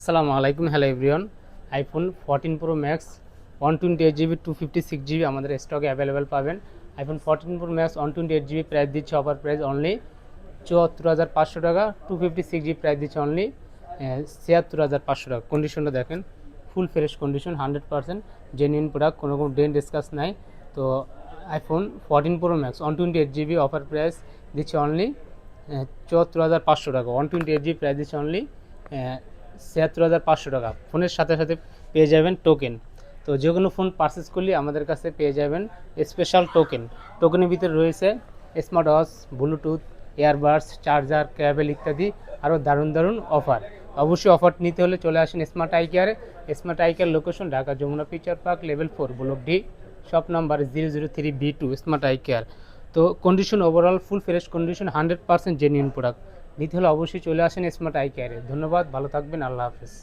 আসসালামু আলাইকুম, hello everyone. IPhone 14 pro max 128 GB 256 GB আমাদের স্টকে অ্যাভেলেবেল পাবেন। IPhone 14 pro max 128 GB price দিচ্ছে অফার প্রাইস অনলি 74,500 টাকা। 256 জিবি প্রাইস দিচ্ছে অনলি 76,500 টাকা। কন্ডিশনটা দেখেন, ফুল ফ্রেশ কন্ডিশন, 100% জেনুইন প্রোডাক্ট, কোনো ডেন্ট স্ক্র্যাচ নাই। তো iPhone 14 pro max 128 GB offer price দিচ্ছে অনলি 74,500 টাকা। 128 জিবি প্রাইস দিচ্ছে অনলি 76,500 টাকা। ফোনের সাথে সাথে পেয়ে যাবেন টোকেন। তো যে কোনো ফোন পারচেস করলে আমাদের কাছে পেয়ে যাবেন স্পেশাল টোকেন। টোকেনের ভিতরে রয়েছে smart watch, bluetooth, earbuds, charger, cable ইত্যাদি আরও দারুণ দারুণ অফার। অবশ্যই অফার নিতে হলে চলে আসেন স্মার্ট আই কেয়ারে। Smart eye care location Dhaka Jamuna future park level 4 block D, shop number 003B2 smart eye care. তো condition overall full fresh condition, 100% genuine product. নিতে হলে অবশ্যই চলে আসেন স্মার্ট আই কেয়ারে। ধন্যবাদ, ভালো থাকবেন, আল্লাহ হাফেজ।